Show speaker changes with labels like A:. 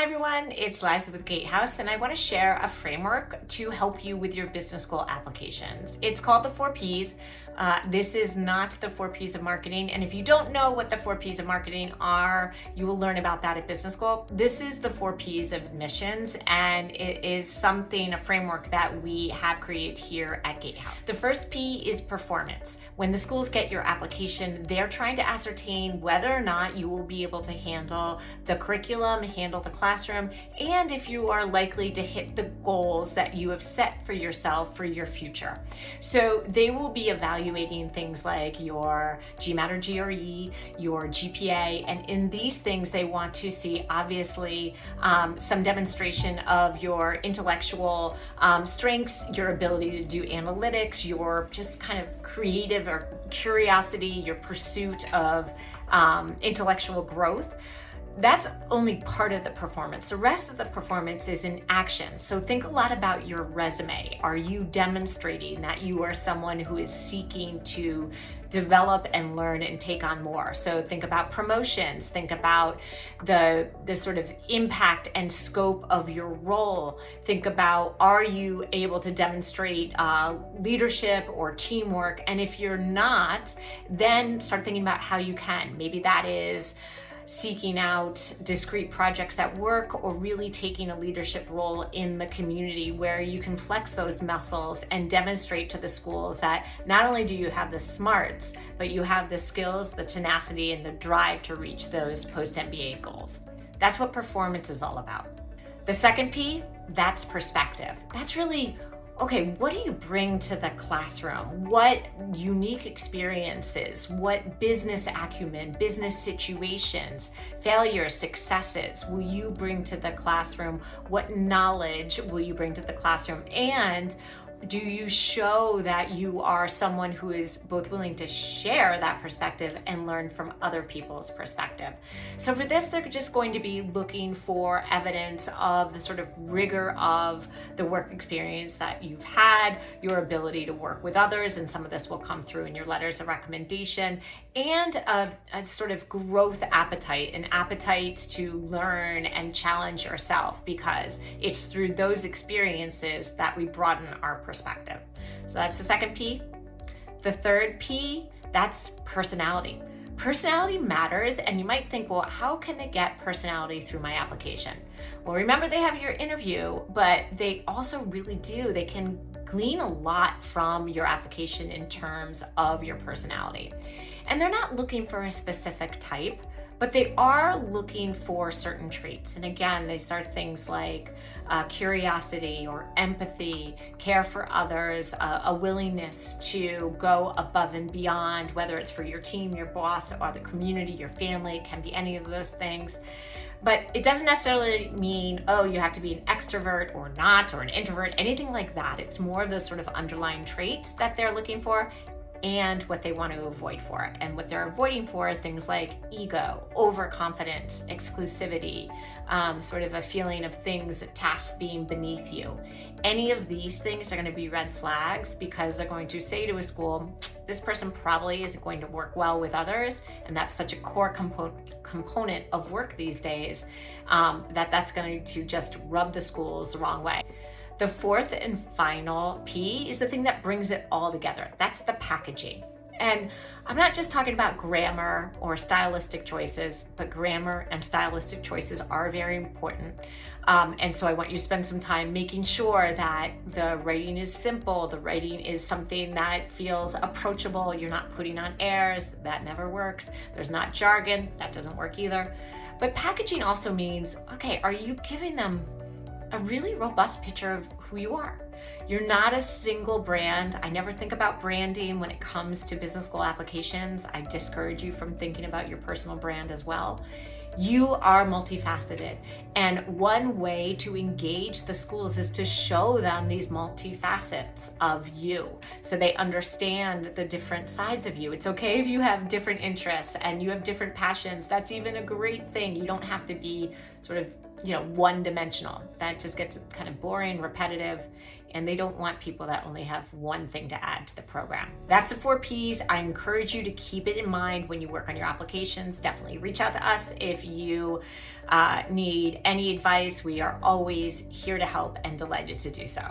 A: Hi everyone, it's Liza with Gatehouse, and I want to share a framework to help you with your business school applications. It's called the 4Ps. This is not the 4Ps of marketing, and if you don't know what the 4Ps of marketing are, you will learn about that at business school. This is the 4Ps of admissions, and it is a framework that we have created here at Gatehouse. The first P is performance. When the schools get your application, they're trying to ascertain whether or not you will be able to handle the curriculum, handle the classroom, and if you are likely to hit the goals that you have set for yourself for your future. So they will be evaluating things like your GMAT or GRE, your GPA, and in these things they want to see obviously some demonstration of your intellectual strengths, your ability to do analytics, your just kind of creative or curiosity, your pursuit of intellectual growth. That's only part of the performance. The rest of the performance is in action. So think a lot about your resume. Are you demonstrating that you are someone who is seeking to develop and learn and take on more? So think about promotions, think about the sort of impact and scope of your role. Think about, are you able to demonstrate leadership or teamwork? And if you're not, then start thinking about how you can. Maybe that is seeking out discrete projects at work, or really taking a leadership role in the community where you can flex those muscles and demonstrate to the schools that not only do you have the smarts, but you have the skills, the tenacity, and the drive to reach those post-MBA goals. That's what performance is all about. The second P, that's perspective. That's really, okay, what do you bring to the classroom? What unique experiences, what business acumen, business situations, failures, successes will you bring to the classroom? What knowledge will you bring to the classroom? And do you show that you are someone who is both willing to share that perspective and learn from other people's perspective? So for this, they're just going to be looking for evidence of the sort of rigor of the work experience that you've had, your ability to work with others, and some of this will come through in your letters of recommendation, and a sort of growth appetite, an appetite to learn and challenge yourself, because it's through those experiences that we broaden our perspective. So that's the second P. The third P, that's personality. Personality matters, and you might think, well, how can they get personality through my application? Well, remember, they have your interview, but they also really do. They can glean a lot from your application in terms of your personality. And they're not looking for a specific type, but they are looking for certain traits. And again, they start things like curiosity or empathy, care for others, a willingness to go above and beyond, whether it's for your team, your boss, or the community, your family. It can be any of those things. But it doesn't necessarily mean, oh, you have to be an extrovert or not, or an introvert, anything like that. It's more of those sort of underlying traits that they're looking for, and what they want to avoid for. And what they're avoiding for are things like ego, overconfidence, exclusivity, sort of a feeling of things, tasks being beneath you. Any of these things are going to be red flags, because they're going to say to a school, this person probably isn't going to work well with others, and that's such a core component of work these days, that's going to just rub the schools the wrong way. The fourth and final P is the thing that brings it all together. That's the packaging. And I'm not just talking about grammar or stylistic choices, but grammar and stylistic choices are very important. And so I want you to spend some time making sure that the writing is simple, the writing is something that feels approachable, you're not putting on airs, that never works. There's not jargon, that doesn't work either. But packaging also means, okay, are you giving them a really robust picture of who you are? You're not a single brand. I never think about branding when it comes to business school applications. I discourage you from thinking about your personal brand as well. You are multifaceted, and one way to engage the schools is to show them these multifacets of you, so they understand the different sides of you. It's okay if you have different interests and you have different passions. That's even a great thing. You don't have to be sort of, one-dimensional. That just gets kind of boring, repetitive, and they don't want people that only have one thing to add to the program. That's the 4 Ps. I encourage you to keep it in mind when you work on your applications. Definitely reach out to us if you need any advice, we are always here to help and delighted to do so.